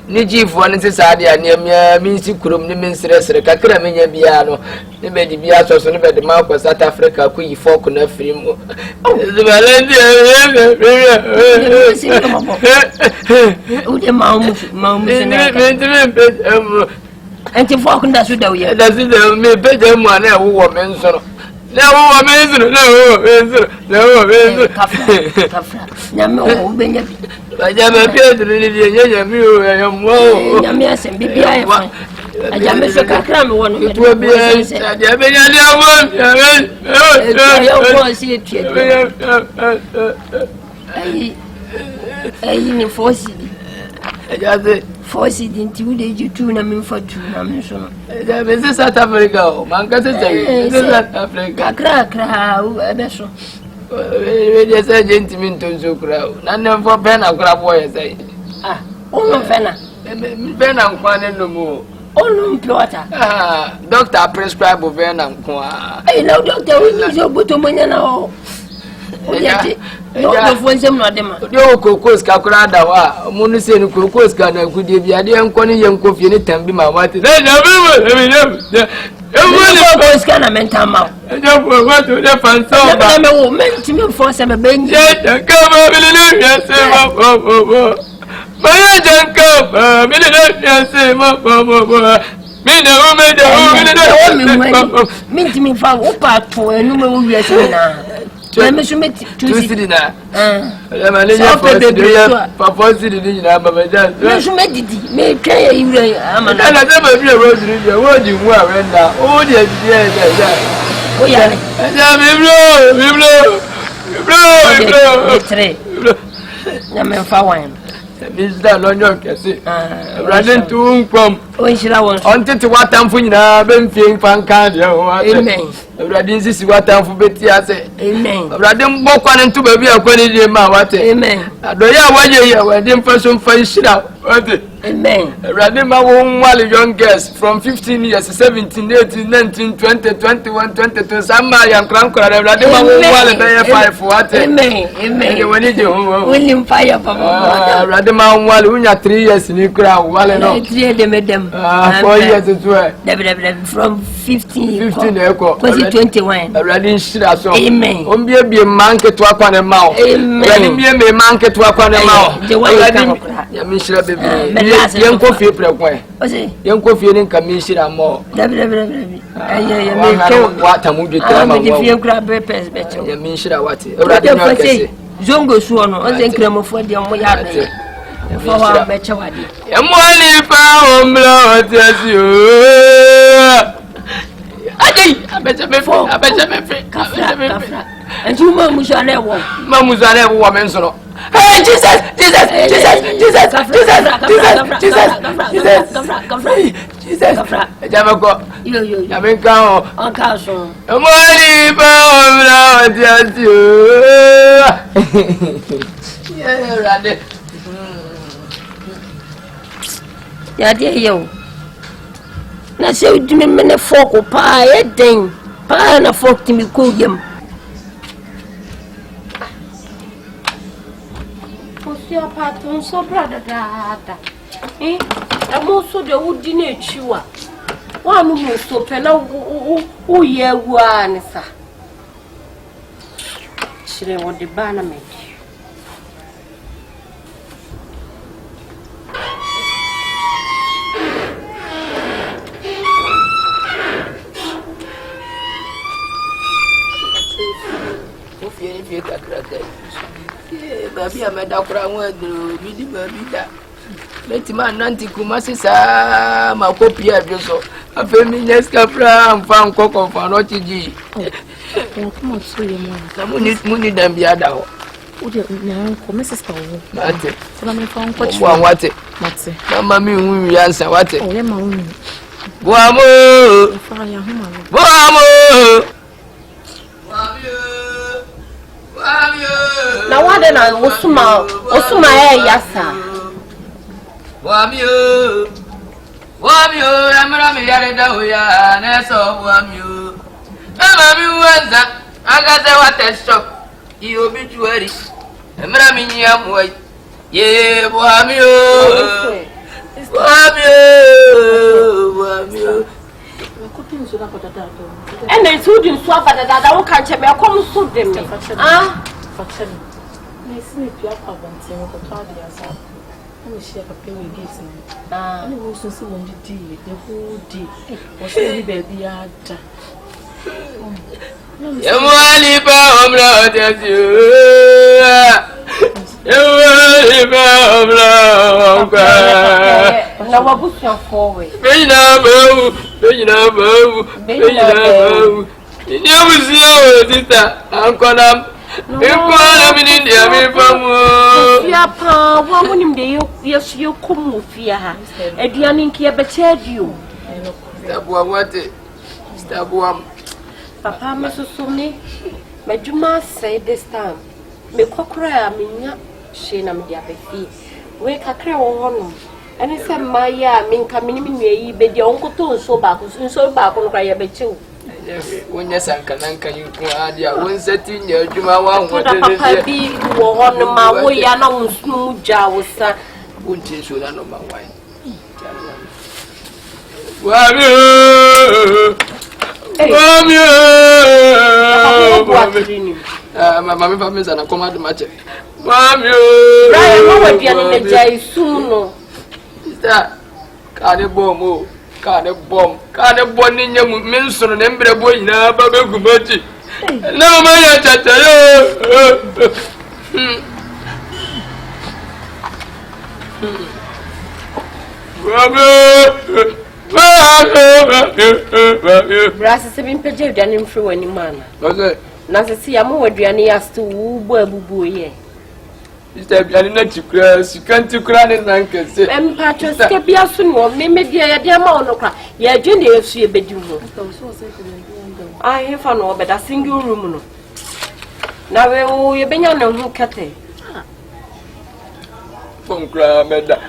ni jifo ne se saade anemia minsi kurom ne mensresre kakra menya bia no ne be di bia so ne be de ma ko South Africa ko yi fok na film zubalende o de mamu na anti fok nda su da uye da su da me be de mu ana wo mensoro na wo mensoro kafra nyame o benya Ajame Pedro ni nyame o yamo nyame asem bibia ye fa ajame so kakra me wono me to bia ajame ni ade awo yo ko si etie ai ni fosi ajame fosi din ti u de jitu na me fatu na me so ajame se South Africa o man ka se South Africa kakra u ebe so we say gentleman to zokra na nem for pena kra boy say onu pena nkwane no mo onu mpiota doctor prescribe pena nkwa no doctor we need oboto monya na o oyati no fonse mo de ma de kokos ka kra da wa mo no se ni kokos ka na kudie bia de nkone ye nkofie ni tambi ma wate na Everybody goes kind of mental mouth. I don't know what to do. I'm a woman to me for some baby. Come on, yes, my agent come, me to me for Opa for a number of years now. I'm a summit to sit in a papa sitting in a may pay you. I'm a road you were now. Oh, yes, oh, yeah, I'm for wine. This is the London Cassie. Running to come. Until to what time for you now, been feeling Pancadia. Amen. This is what I'm for Betty. I say, Amen. Radin Bokwan and to baby, according to my water. Amen. I don't know why you're a dim person for you. Amen. Radin, my own while young girls from 15 years, 17, 18, 19, 20, 21, 22, some young crank, Radin, my own while they fire for what? Amen. Amen. When you do, William Fire, Papa. Radin, my own while you are 3 years in the crowd, while I know 3 years, madam. 4 years as well. From 15, 21. Radin Shira. Amen. On be a manke to upon a mouth. Amen. Radin be a manke to upon a mouth. The way you Mishra baby. Young coffee play. Young coffee in commission more. What a movie if you grab papers better. You mean sure what? Zongo Suono, I think I'm for the Moyade. For our better one. And money pound blood, yes, you. I better before, I better be and you, Mamma, woman, so. Hey, Jesus! Jamago, you haven't come on castle. Money, pound, yes, you. Yeah, dear, you. na se udime mene foko pa e den pa na fok timi ko yam Osia patron so brother dada amo so de wudi na echiwa wanu mo so pe na wo ye wu anisa shire wo de bana me baby ameda kura won dro bi di baby da leti man nanti kuma sisa ma kopi abiso afemi nyeska fra amfa nkoko fa no tiji kuma so ye mo muni dan bi ada ho uje na ko me sister wo mate so me fa nko chi wa wate mate mama mi hu yansa wate o le ma hu boamo fa ya hu ma boamo na wade na osuma yasa Wamio amra mi yare da hoya na so wamio ama mi wanza agaze wate shop I obituary amra mi nyamwai ye wamio and then so din so fa dada wo kan che me kom so dem faction nesi pia pa bonte ko to ade asa I'm sure papa will get me. And we also see when the whole day was really baby. Yamalipa omra tesi. Yamalipa omra. Na wabusia forward. Beina babu. Nyamusia tita ankonam. Ikwana minindi amifamu. Fia pa wa munim de yesu komu fia ha. Eduane nkia bechedio. Stabuam. Papa me susumi. Medjuma say this time. Me kokra minya she na me dia befi. We kakra wo hono. Ene se maya minka minimi yi be dia onkoto nso ba ko no kra ye bechew. Wonya sankananka yinku adia wonsati nya adwuma wa honde papa bi wo hono ma wo ya na wonsunu ja wosa wontie so na no ma wan mama me fa me sana komado mache mami Brian no we dia ne ja isuno sta kane bomo kane bom ni nyam mensono ne mbre bo nyina ba begumachi na ma ya chacha yo Brasa se bin peje duane mfiri wani mana okay na se si am waduane ya sto wu bo abubu ye Mr. Biani na chikura sikanti kura ne nankese empatro ske bia so no me dia ya dia ma ono kra ya dwene yesu ye bedi ho hefa no obeda single room no na we o ye benya na hu kete Fonkra meda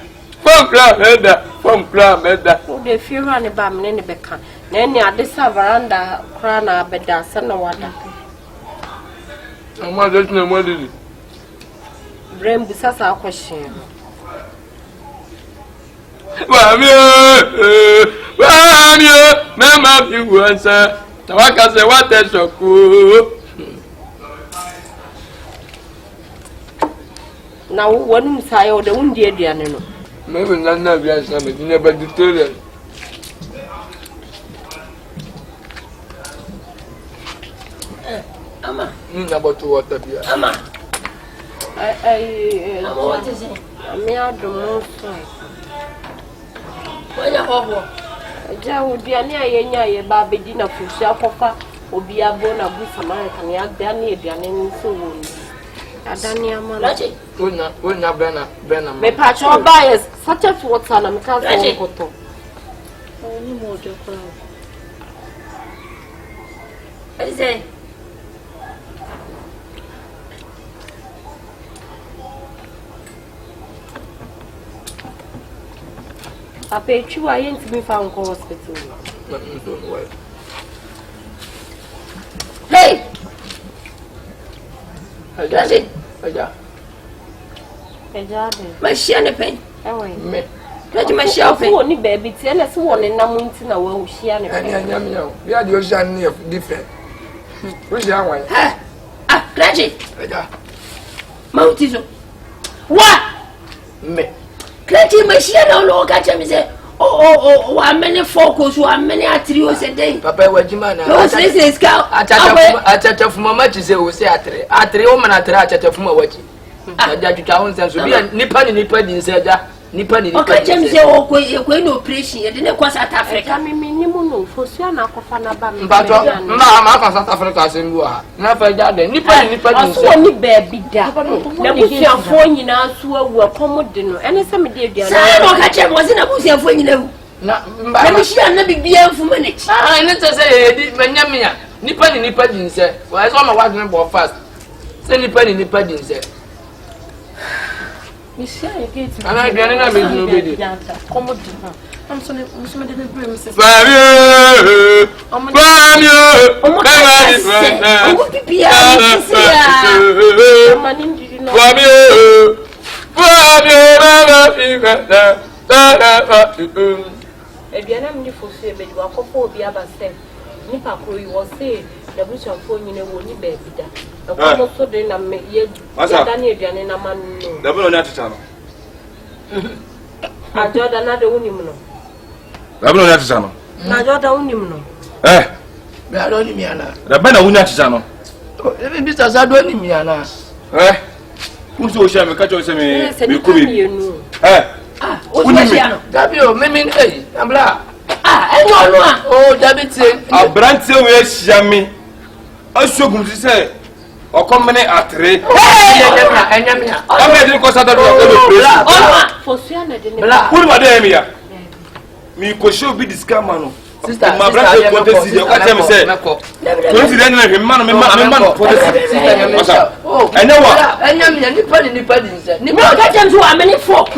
o de fiura ne ba mne ne beka na ni ade sa veranda kra na beda sa na wada Ama de tuna mo de Brembu sasa question. Wamio, mama biwansa. Tawaka se wate soku. Na wonu sayo de wundie aduane no. Meme nana biansa me dine baditoria. Ama, ni na botu water bia. Ama. Ama what is it? Me adumo so. Wanya hobo. Ja udiane ayenya ye ba bedi na fusi akofa obi abo na bu Samaritan ya aduane aduane nso wo. Adani amana. Wona bena. Me pacho bias such as water na me ka so koto. Oni mo je kwa. Eze. Papa, you are in to be found hospital. Hey! Does it? My share pen. Let my shelf only baby, tell us one in a month in a way she and we are the ocean of different. Where's that one? Ah, Cratchit. Mountism. What? Me. Cratchit, my share no longer catch me say. Oh, how many focus, how many trios a day? Papa, what you man? No, this is cow. I touch of Mamma, you say, we say at 3 women at a from a watch. I got you down and so be a nipper in Zeda. Nippon, okay, James, you're no appreciate it. Didn't cross South Africa. Minimum for Siana Cofana Bam. But Mamma, South Africa, and you are never done. Nippon, so only baby. Now we are 4 in our sewer were commodino, and some dear. I was in a bush for you know. Let me share never be here for minutes. I need to say, Benjamin, Nippon, said, well, I saw my wife number fast. Say Nippon, said. And I can't be nobody. I'm sorry, Mrs. The bush of phone in a woolly baby. The one also didn't make yet. Daniel and a man. Double on that channel. I got another woman. Double on that channel. I got a woman. Eh? We are only Miana. The better win that channel. Mr. Zadoni Miana. Eh? Who's so shame? Catch us, you could be. Eh? Ah, Gabio, Memin, eh, I'm black. Ah, and one. Oh, David said, a brand till we shame. I should go to say, or come at 3. I'm ready because I don't know. For Siana, who are they here? Me could show be this camano. Sister, my brother, what does he say? Coincidentally, man, for the I know what I am how many folk.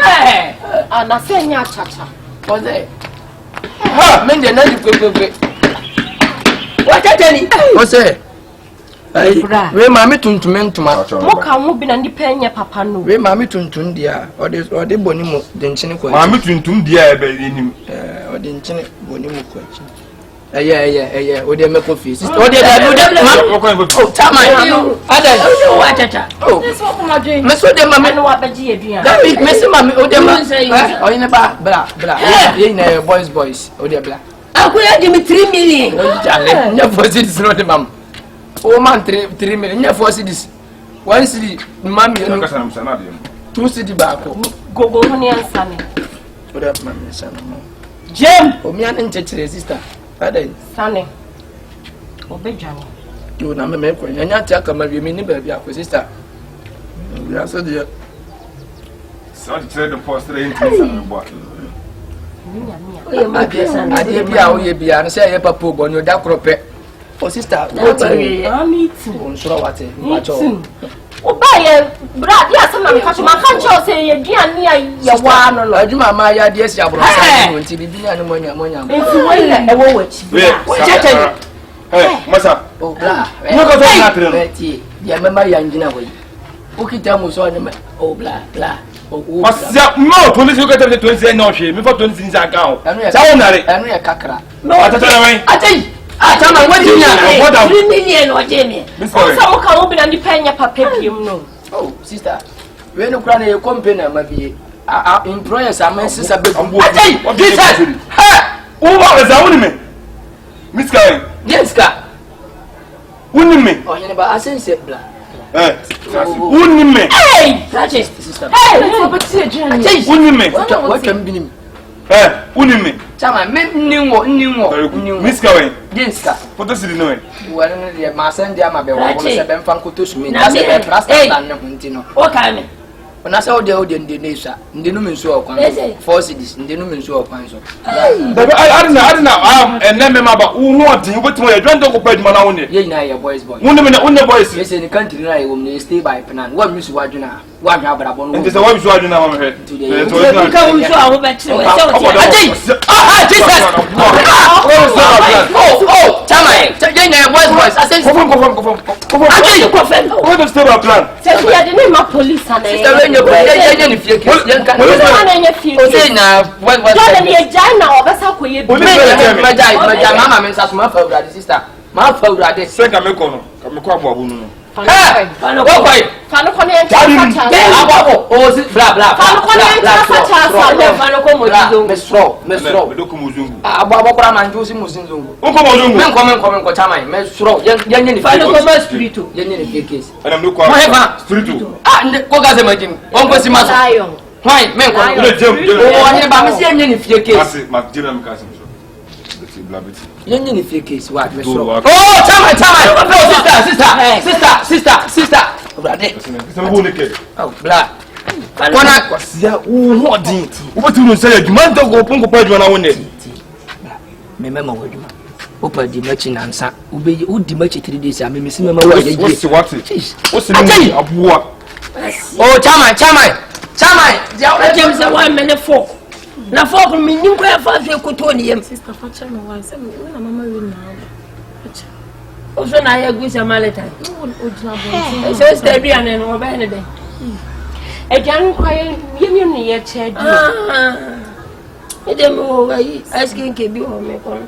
Hey, and I say, Chacha. Was there? Ha, men, what I tell you? What's it? We mammy to men to my Moka will be and depend papa no. We mammy to Tundia or this or the bonimo, then Chinico. Mammy to Tundia in him or the Chinic bonimo question. Yeah, or the Mako fees. Or the oh, Tama, oh, that's what my dream. Miss what the mamma what the Gia. That is Miss Mammy, or the man say, or in a bar, blah, in boys, or the black. I will give me 3 million. Never it's not the mum. Oh, man, 3 million. Never see this. 1 city, mammy, 2 city back. Go honey and sunny. What up, mammy, son? Jim, oh, me and sister. Sunny. Obey Johnny. You will never make one. And I tell come you mean baby, sister. Yes, dear. So to trade the post into bottle. I did be out here beyond say a papa on your dark rope. Oh, sister, I'm eating. So what? Oh, buy a brad, yes, I'm catching my country say again near your one or like my ideas. You have to be the ammonia. It's the way I will watch. Hey, Massa. Oh, blah. Yeah, my young dinner way. Okay, tell me so. Oh, blah. No, police look at the 20 no shame before 20 things are gone. And we are cacra. No, I tell you. I tell my what 3 million or Jamie. Some can open and depend your papa. No. Oh, sister, when you cry your company, maybe employers are my sister. What this has? Ha! Who was the only Miss Guy? Yes, sir. Wouldn't me? Oh, you never asked it. Wouldn't me? Hey, sister. Hey, wouldn't me? What can be? Wouldn't me? Chama, new Miss Cowen. Yes, sir. What does it know? Well, my son, dear, my baby, I'm from Kutus. That's a trust and Huntino. What can When I saw the audience, the nation, the numen so of 4 cities, the numen so of Panso. I don't know, and then remember who know what you put my don't talk about man only. Your boys, boy. One minute, only boys is in the country, I will stay by Penan. What Miss Wajuna? What have I been? It is a wife Wajuna on her head today. Oh, Tamay, boys, I said, what is the plan? I didn't know police. Why, men come on, I'm saying in fear case. In fear case, what? Oh, sister. Oh, black. What you say? You might go Punko Pajana one day. Remember what you open the merchant answer. Obey you, the merchant 3 days. I mean, what's the what? Oh, Chama, James, a 1 minute 4. Now, 4 me, you grab 5 year cotonium. Sister Fatcham, also, I agree with a mallet. So, steady and over any day. A young quiet union near chair. I don't know, I asking KB or make on.